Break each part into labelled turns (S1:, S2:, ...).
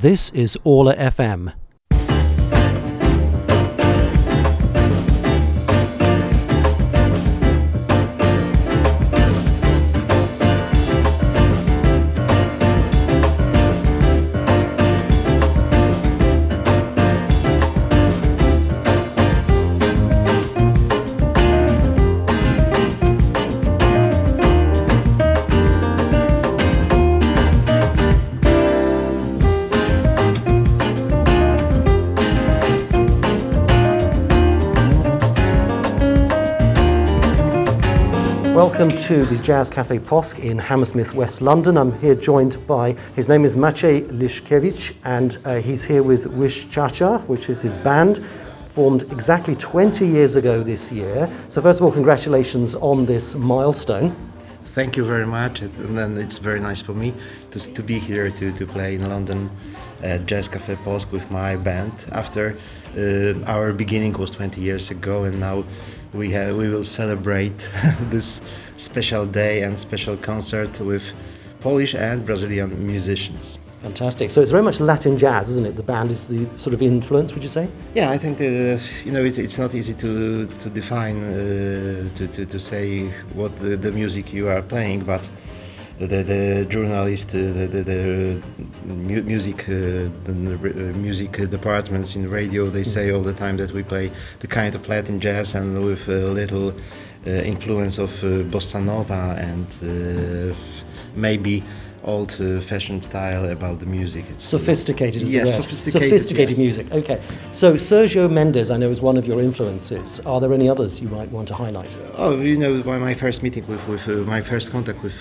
S1: This is Orla FM. Welcome to the Jazz Cafe POSK in Hammersmith, West London. I'm here joined by, his name is Maciej Lyczacza, and he's here with Lyczacza, which is his band, formed exactly 20 years ago this year. So first of all, congratulations on this milestone.
S2: Thank you very much, and then it's very nice for me to be here to play in London at Jazz Cafe POSK with my band. After our beginning was 20 years ago, and now we will celebrate this special day and special concert with Polish and Brazilian musicians.
S1: Fantastic. So it's very much Latin jazz, isn't it? The band is the sort of influence, would you say?
S2: Yeah, I think it's not easy to define to say what the music you are playing, but the journalist, the music departments in radio, they say all the time that we play the kind of Latin jazz and with a little influence of bossa nova and maybe old-fashioned style about the music. It's
S1: sophisticated,
S2: yes,
S1: yes. Sophisticated
S2: yes.
S1: Music. Okay. So Sergio Mendes, I know, is one of your influences. Are there any others you might want to highlight?
S2: Oh, my first meeting with my first contact with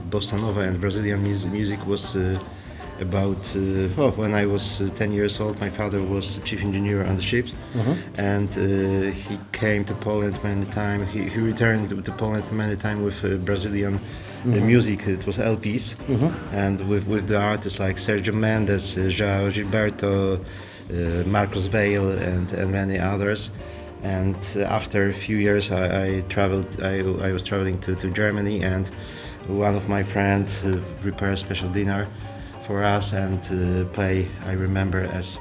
S2: bossa nova and Brazilian music was about when I was 10 years old. My father was chief engineer on the ships, and he came to Poland many times. He returned to Poland many times with Brazilian music. It was LPs, and with the artists like Sergio Mendes, João Gilberto, Marcos Vail, and many others. And after a few years, I traveled. I was traveling to Germany, and one of my friends prepared a special dinner for us and play. I remember as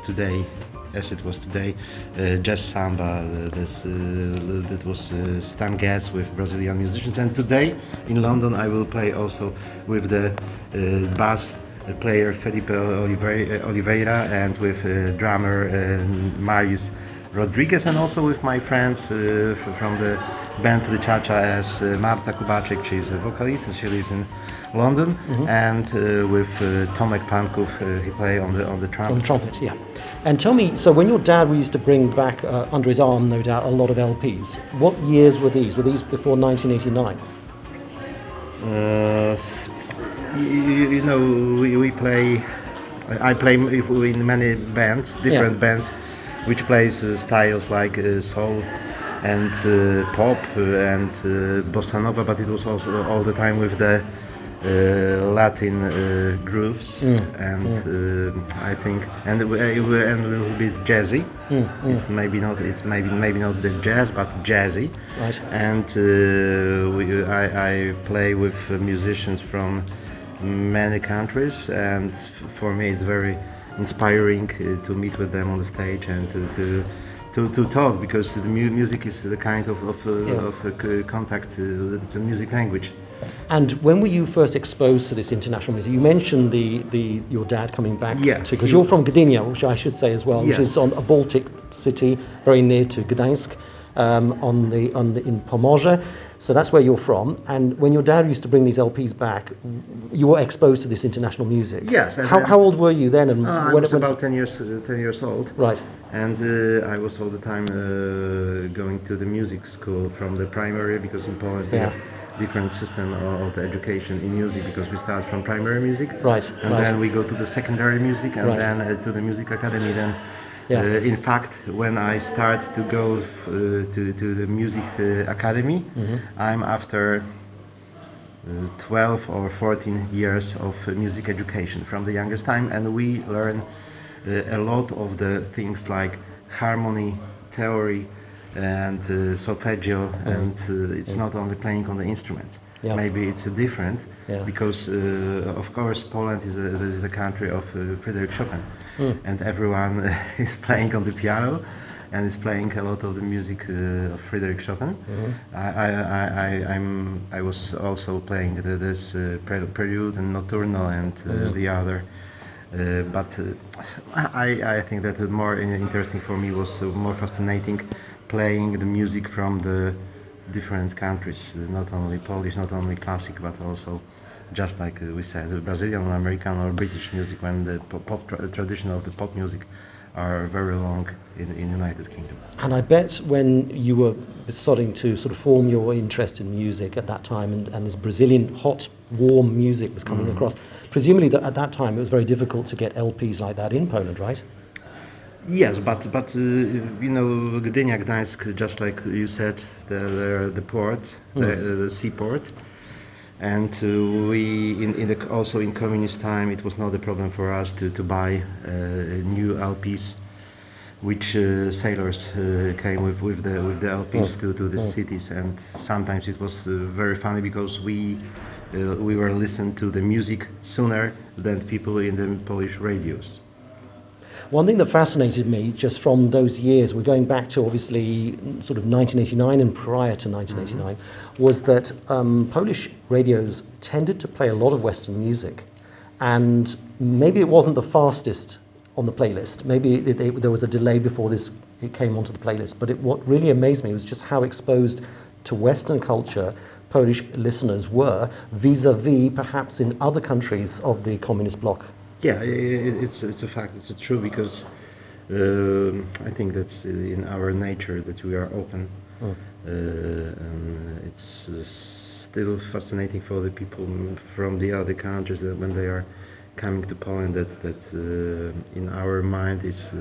S2: it was today, jazz samba. That was Stan Getz with Brazilian musicians. And today in London, I will play also with the bass player Felipe Oliveira and with drummer Marius Rodriguez, and also with my friends from the band Lyczacza as Marta Kubacek. She's a vocalist and she lives in London, and with Tomek Panków, he plays on the trumpet.
S1: On the trumpet, yeah. And tell me, so when your dad used to bring back under his arm, no doubt, a lot of LPs, what years were these? Were these before 1989?
S2: We play. I play in many bands, different bands, which plays styles like soul and pop and bossa nova, but it was also all the time with the Latin grooves and I think and a little bit jazzy. It's maybe not the jazz, but jazzy.
S1: Right.
S2: And I play with musicians from many countries, and for me it's very inspiring to meet with them on the stage and to talk, because the music is the kind of contact. It's a music language.
S1: And when were you first exposed to this international music? You mentioned your dad coming back, because you're from Gdynia, which I should say as well, which is on a Baltic city very near to Gdańsk, in Pomorze. So that's where you're from. And when your dad used to bring these LPs back, you were exposed to this international music.
S2: Yes.
S1: How old were you then? And
S2: I was about 10 years old.
S1: Right.
S2: And I was all the time going to the music school from the primary, because in Poland we have different system of the education in music, because we start from primary music.
S1: Right.
S2: And then we go to the secondary music, and then to the music academy. Then in fact, when I start to go to the music academy, I'm after 12 or 14 years of music education from the youngest time, and we learn a lot of the things like harmony, theory, and solfeggio, and it's not only playing on the instruments. maybe it's different because of course Poland is the country of Frédéric Chopin, and everyone is playing on the piano and is playing a lot of the music of Frédéric Chopin. I was also playing this Prelude and Notturno and the other. But I think that more interesting for me was more fascinating playing the music from the different countries, not only Polish, not only classic, but also, just like we said, Brazilian, American or British music, when the tradition of the pop music are very long in United Kingdom.
S1: And I bet when you were starting to sort of form your interest in music at that time, and this Brazilian hot, warm music was coming across, presumably at that time it was very difficult to get LPs like that in Poland, right?
S2: Yes, but you know, Gdynia, Gdańsk, just like you said, the port, the seaport, and also in communist time, it was not a problem for us to buy new LPs, which sailors came with the LPs to the cities, and sometimes it was very funny because we were listening to the music sooner than people in the Polish radios.
S1: One thing that fascinated me just from those years, we're going back to obviously sort of 1989 and prior to 1989, was that Polish radios tended to play a lot of Western music, and maybe it wasn't the fastest on the playlist. Maybe there was a delay before it came onto the playlist, but what really amazed me was just how exposed to Western culture Polish listeners were vis-a-vis perhaps in other countries of the communist bloc.
S2: Yeah, it's a fact. It's true because I think that's in our nature that we are open. And it's still fascinating for the people from the other countries when they are coming to Poland that in our mind is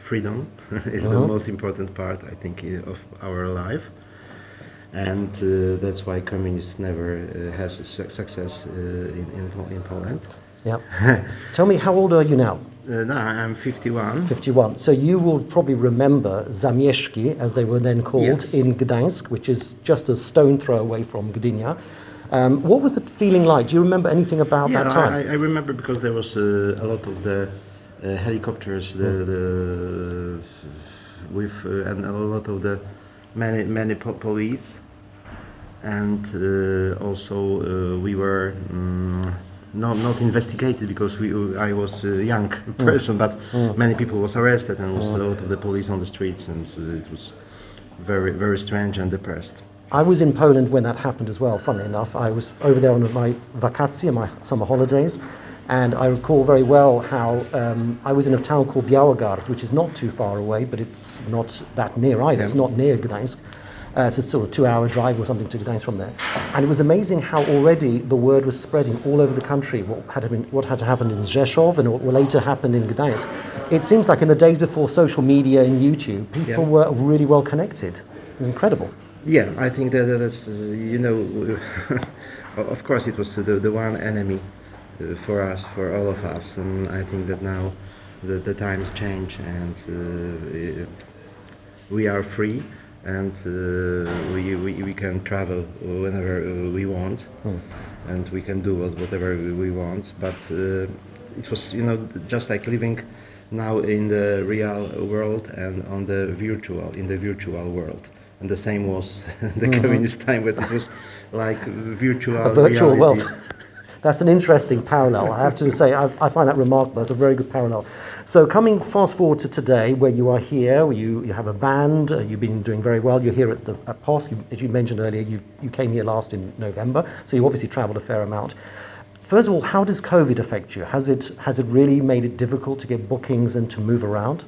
S2: freedom is the most important part, I think, of our life. And that's why communists never has success in Poland.
S1: Yeah. Tell me, how old are you now?
S2: No, I'm 51.
S1: 51. So you will probably remember Zamieszki, as they were then called, in Gdańsk, which is just a stone throw away from Gdynia. What was the feeling like? Do you remember anything about that time?
S2: I remember because there was a lot of the helicopters, with and a lot of the many police, and also we were. Not investigated because I was a young person, but many people was arrested and was a lot of the police on the streets, and it was very, very strange and depressed.
S1: I was in Poland when that happened as well, funnily enough. I was over there on my vakacji, my summer holidays, and I recall very well how I was in a town called Białogard, which is not too far away, but it's not that near either. It's not near Gdańsk. So it's sort of a 2-hour drive or something to Gdańsk from there. And it was amazing how already the word was spreading all over the country, what had happened in Rzeszów and what later happened in Gdańsk. It seems like in the days before social media and YouTube, people were really well connected. It was incredible.
S2: Yeah, I think that's, you know, of course it was the one enemy for us, for all of us. And I think that now the times change and we are free. And we can travel whenever we want, and we can do whatever we want. But it was, you know, just like living now in the real world and in the virtual world. And the same was the communist time, but it was like virtual reality.
S1: World. That's an interesting parallel. I have to say, I find that remarkable. That's a very good parallel. So coming fast forward to today, where you are here, you have a band, you've been doing very well. You're here at POSK. As you mentioned earlier, you came here last in November, so you obviously travelled a fair amount. First of all, how does COVID affect you? Has it really made it difficult to get bookings and to move around?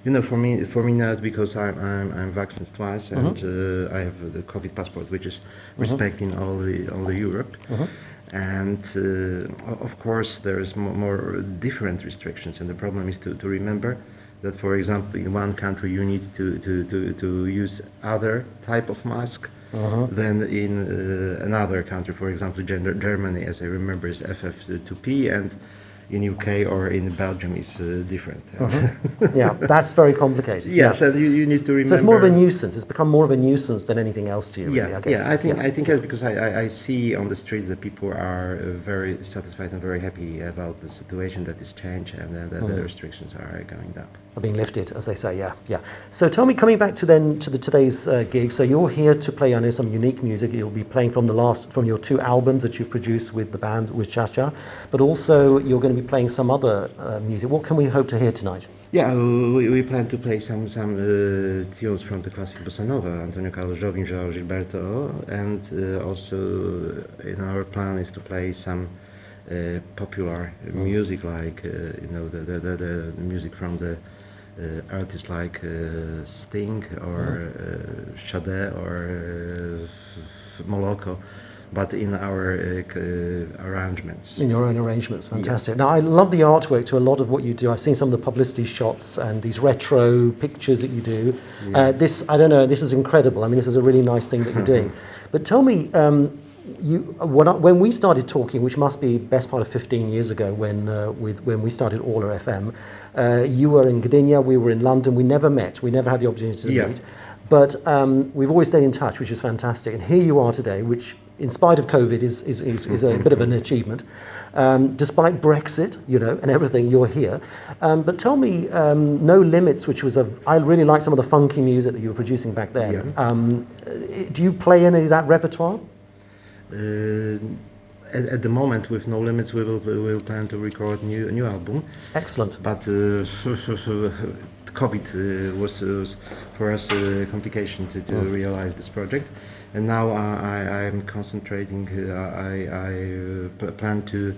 S2: You know, for me not, because I'm vaccinated twice, and I have the COVID passport, which is respecting all the Europe, and of course there is more different restrictions, and the problem is to remember that, for example, in one country you need to use other type of mask than in another country. For example, Germany, as I remember, is FF2P, and in UK or in Belgium is different.
S1: Yeah, that's very complicated.
S2: Yes, and you need to remember.
S1: So it's more of a nuisance. It's become more of a nuisance than anything else to you, really, I guess.
S2: I think that's because I see on the streets that people are very satisfied and very happy about the situation that is changed and the restrictions are going down.
S1: Are being lifted, as they say, yeah. So tell me, coming back to today's gig, so you're here to play, I know, some unique music. You'll be playing from your 2 albums that you've produced with the band, with Lyczacza, but also you're going to be playing some other music. What can we hope to hear tonight?
S2: Yeah, we plan to play some tunes from the classic bossa nova, Antonio Carlos Jobim, João Gilberto, and also in our plan is to play some popular music, like the music from the artists like Sting or Sade or Moloko, but in our arrangements.
S1: In your own arrangements, fantastic. Yes. Now, I love the artwork to a lot of what you do. I've seen some of the publicity shots and these retro pictures that you do. Yeah. This is incredible. I mean, this is a really nice thing that you're doing. But tell me, when we started talking, which must be best part of 15 years ago, when we started Orla FM, you were in Gdynia, we were in London. We never met. We never had the opportunity to meet. But we've always stayed in touch, which is fantastic. And here you are today, which, in spite of COVID, is a bit of an achievement. Despite Brexit, and everything, you're here. But tell me, No Limits, which was I really like some of the funky music that you were producing back then. Yeah. Do you play any of that repertoire?
S2: At the moment, with No Limits, we will plan to record new album.
S1: Excellent.
S2: But COVID was for us a complication to realize this project, and now I'm concentrating. I plan to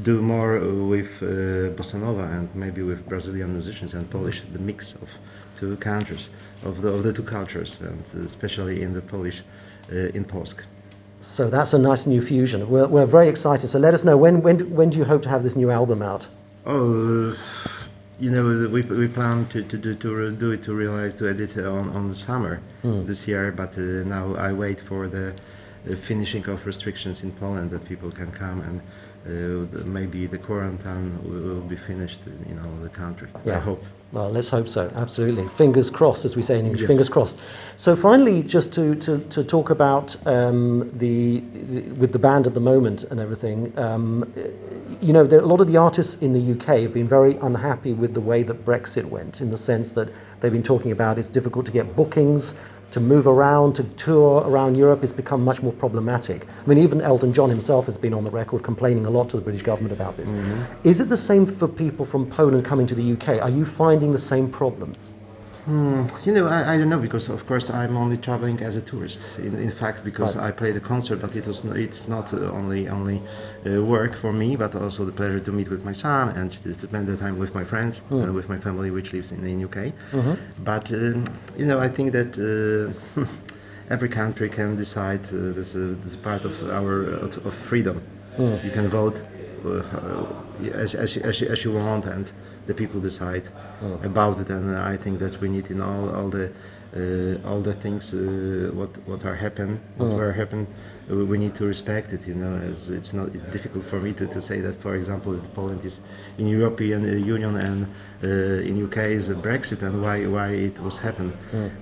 S2: do more with bossa nova and maybe with Brazilian musicians and Polish, the mix of 2 countries, of the 2 cultures, and especially in the Polish in POSK.
S1: So that's a nice new fusion. We're very excited. So let us know, when do you hope to have this new album out?
S2: We plan to realize, to edit on the summer this year, but now I wait for the finishing of restrictions in Poland, that people can come, and maybe the quarantine will be finished in all the country. Yeah. I hope.
S1: Well, let's hope so. Absolutely. Fingers crossed, as we say in English. Yes. Fingers crossed. So finally, just to talk about with the band at the moment and everything, there, a lot of the artists in the UK have been very unhappy with the way that Brexit went, in the sense that they've been talking about it's difficult to get bookings, to move around, to tour around Europe has become much more problematic. I mean, even Elton John himself has been on the record complaining a lot to the British government about this. Mm-hmm. Is it the same for people from Poland coming to the UK? Are you finding the same problems?
S2: I don't know, because of course I'm only traveling as a tourist. In fact, because I play the concert, but it's not only work for me, but also the pleasure to meet with my son and to spend the time with my friends and with my family, which lives in the UK. Mm-hmm. But I think that every country can decide. This is part of freedom. You can vote as you want, and the people decide about it. And I think that we need in all the things what were happen, we need to respect it. It's difficult for me to say that, for example, that Poland is in European Union and in UK is a Brexit, and why it was happen.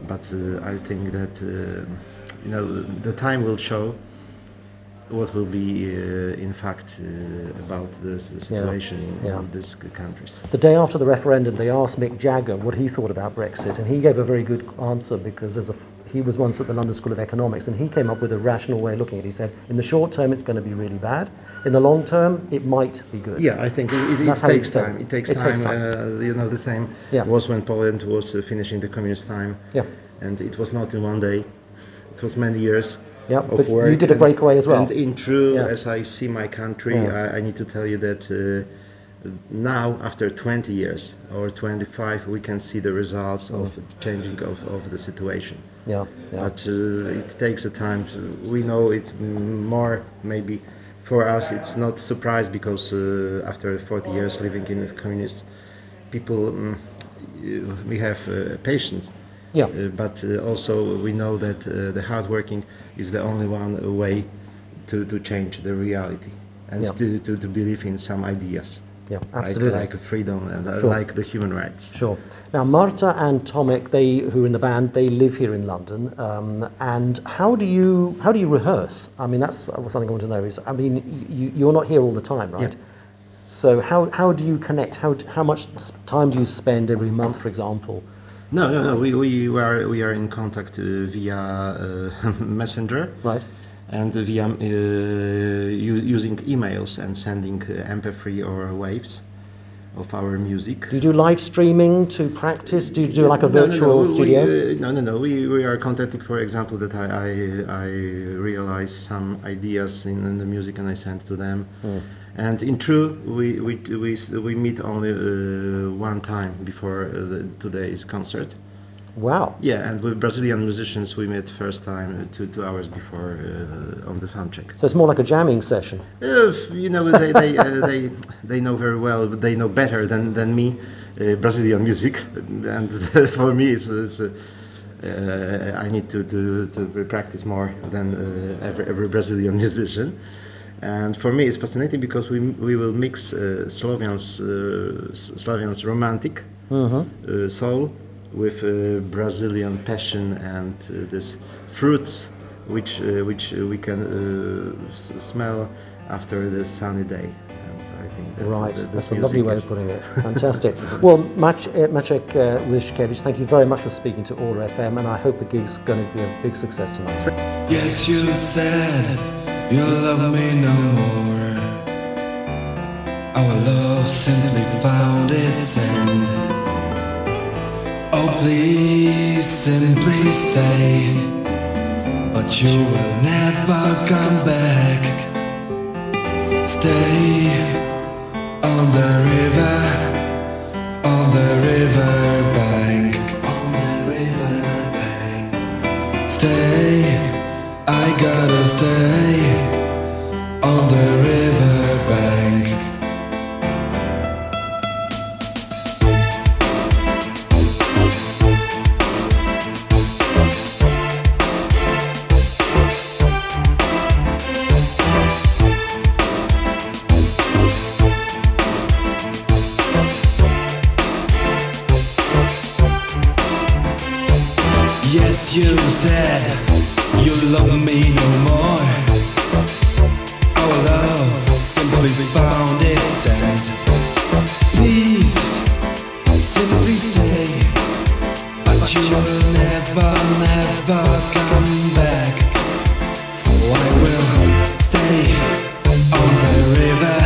S2: But I think that the time will show what will be in fact about the situation in these countries.
S1: The day after the referendum, they asked Mick Jagger what he thought about Brexit, and he gave a very good answer, because he was once at the London School of Economics, and he came up with a rational way of looking at it. He said, in the short term it's going to be really bad, in the long term it might be good.
S2: Yeah, I think it takes time. It takes time. The same was when Poland was finishing the communist time, and it was not in one day, it was many years.
S1: Yeah, but you did a breakaway as well.
S2: And as I see my country, I need to tell you that now, after 20 years or 25, we can see the results of changing of the situation. But it takes a time. We know it more, maybe for us it's not a surprise, because after 40 years living in the communist people, we have patience. But also we know that the hard working is the only one way to change the reality and to believe in some ideas.
S1: Yeah, absolutely.
S2: Like freedom and I like the human rights.
S1: Sure. Now, Marta and Tomek, who are in the band, they live here in London. And how do you rehearse? I mean, that's something I want to know. You're not here all the time, right?
S2: Yeah.
S1: So how do you connect? How much time do you spend every month, for example?
S2: No. We are in contact via Messenger.
S1: Right.
S2: And via using emails and sending MP3 or waves of our music.
S1: Do you do live streaming to practice? Do you do like a virtual studio?
S2: No. We are contacting, for example, that I realize some ideas in the music and I send to them. And in truth, we meet only one time before today's concert.
S1: Wow.
S2: Yeah, and with Brazilian musicians we met first time 2 hours before on the soundcheck.
S1: So it's more like a jamming session.
S2: You know, they know very well, but they know better than me Brazilian music, and for me it's I need to practice more than every Brazilian musician. And for me it's fascinating because we will mix Slavian's romantic soul with Brazilian passion and this fruits which we can smell after the sunny day. And I think
S1: that's a lovely way of putting it. Fantastic. Well, Maciek Lyczacza, thank you very much for speaking to Order FM, and I hope the gig's going to be a big success tonight.
S3: Yes, you said you'll love me no more. Our love simply found its end. Oh, please, simply stay, but you will never come back. Stay on the river bank. Stay, I gotta stay on the river bank. Yes, you said you love me no more. Our love simply found its end. Please, simply stay, but you will never come back. So I will stay on the river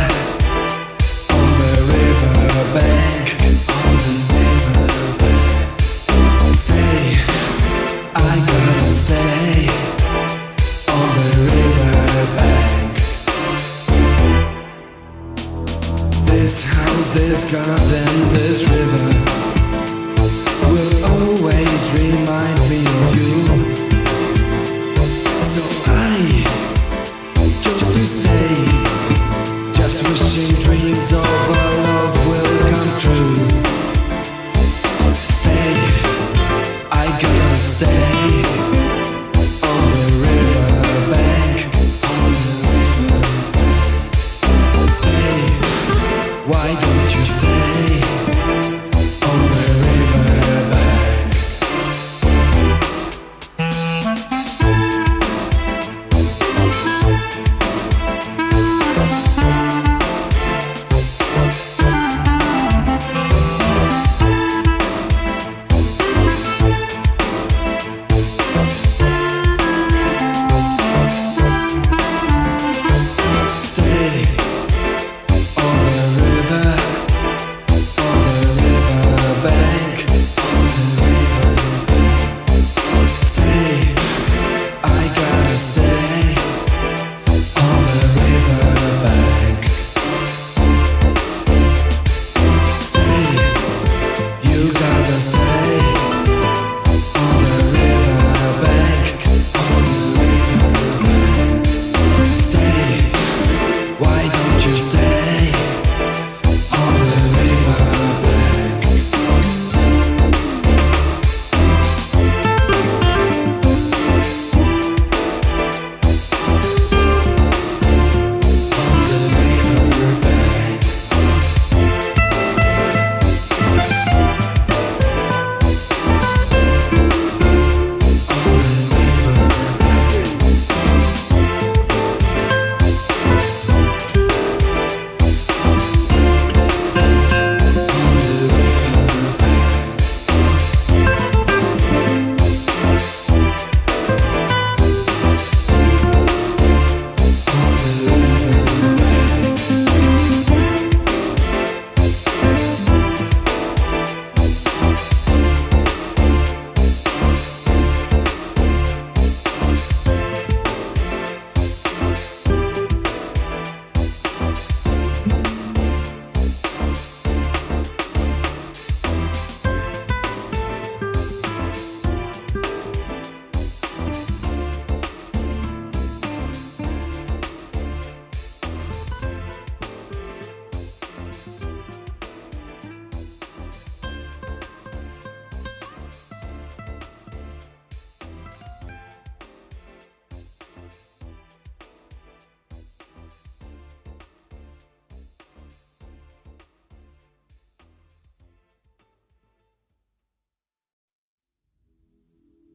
S3: bank. I gotta stay on the river bank. This house, this garden, this river.